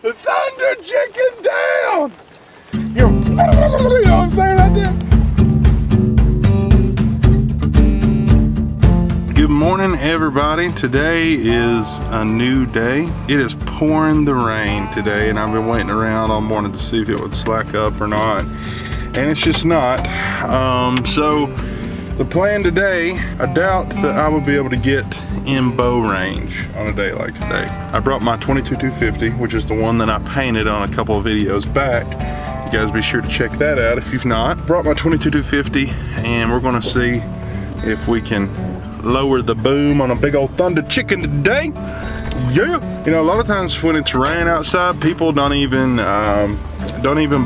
The thunder chicken down! You know what I'm saying right there? Good morning, everybody. Today is a new day. It is pouring the rain today, and I've been waiting around all morning to see if it would slack up or not, and it's just not. So the plan today, I doubt that I will be able to get in bow range on a day like today. I brought my 22-250, which is the one that I painted on a couple of videos back. You guys be sure to check that out if you've not. Brought my 22-250, and we're gonna see if we can lower the boom on a big old thunder chicken today. Yeah. You know, a lot of times when it's raining outside, people don't even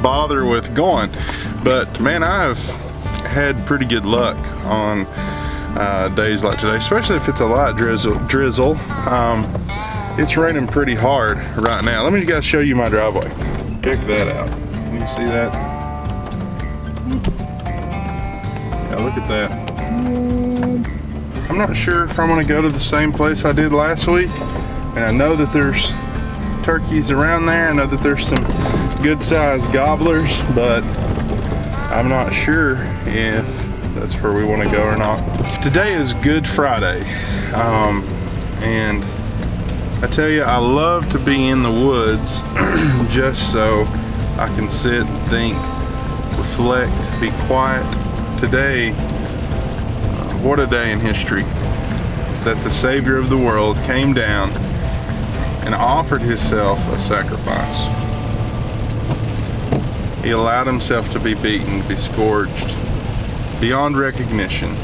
bother with going. But man, I've had pretty good luck on days like today, especially if it's a light drizzle. It's raining pretty hard right now. Let me guys show you my driveway. Check that out. Can you see that? Yeah, look at that. I'm not sure if I'm gonna go to the same place I did last week, and I know that there's turkeys around there. I know that there's some good sized gobblers, but I'm not sure if that's where we want to go or not. Today is Good Friday, and I tell you, I love to be in the woods just so I can sit and think, reflect, be quiet. Today, what a day in history that the Savior of the world came down and offered himself a sacrifice. He allowed himself to be beaten, to be scourged beyond recognition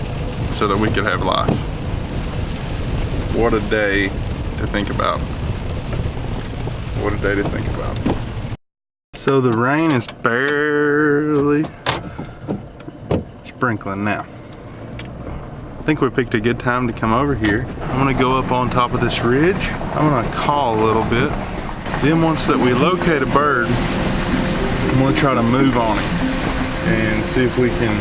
so that we could have life. What a day to think about. What a day to think about. So the rain is barely sprinkling now. I think we picked a good time to come over here. I'm gonna go up on top of this ridge. I'm gonna call a little bit. Then once that we locate a bird, I'm gonna try to move on it and see if we can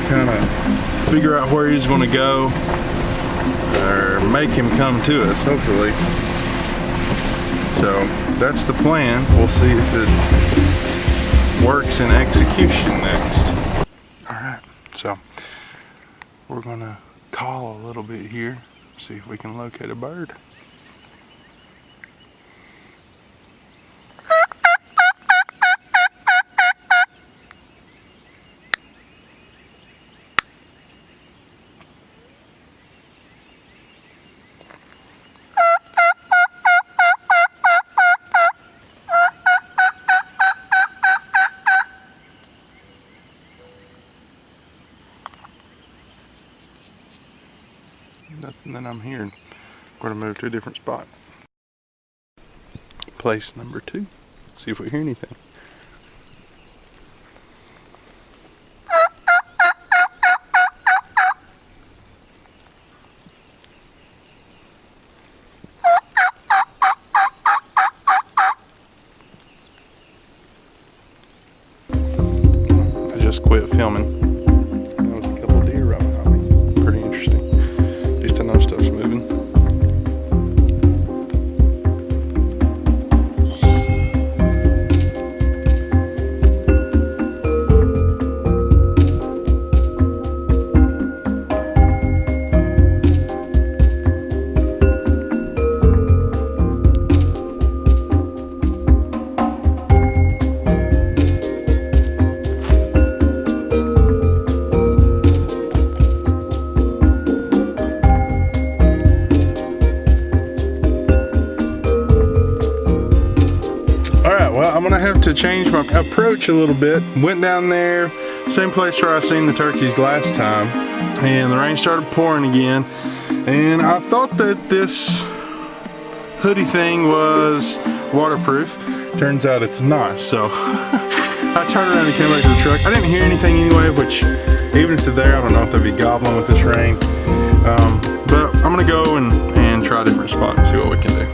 kind of figure out where he's gonna go or make him come to us, hopefully. So that's the plan. We'll see if it works in execution next. All right, so we're gonna call a little bit here, see if we can locate a bird. Nothing that I'm hearing. We're gonna move to a different spot. Place number 2. See if we hear anything. I just quit filming. Well, I'm gonna have to change my approach a little bit. Went down there, same place where I seen the turkeys last time, and the rain started pouring again. And I thought that this hoodie thing was waterproof. Turns out it's not. So I turned around and came back to the truck. I didn't hear anything anyway, which even if they're there, I don't know if they'll be gobbling with this rain. But I'm gonna go and try a different spot and see what we can do.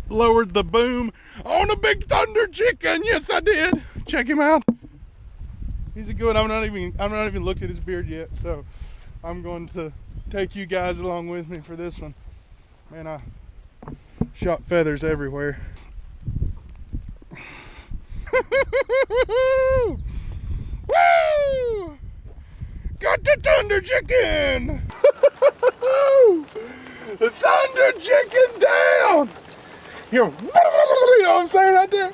lowered the boom on a big thunder chicken. Yes, I did. Check him out. He's a good one. I've not even looked at his beard yet, so I'm going to take you guys along with me for this one. Man, I shot feathers everywhere. Woo! Got the thunder chicken! The thunder chicken down! You know what I'm saying right there?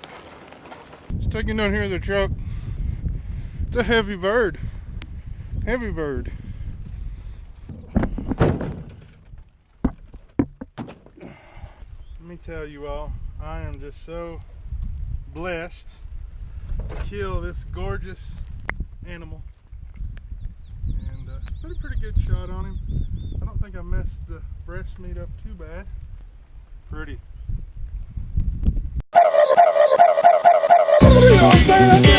Just taking down here in the truck. It's a heavy bird. Heavy bird. Let me tell you all, I am just so blessed to kill this gorgeous animal. And put a pretty good shot on him. I don't think I messed the breast meat up too bad. Pretty. You know what I'm saying?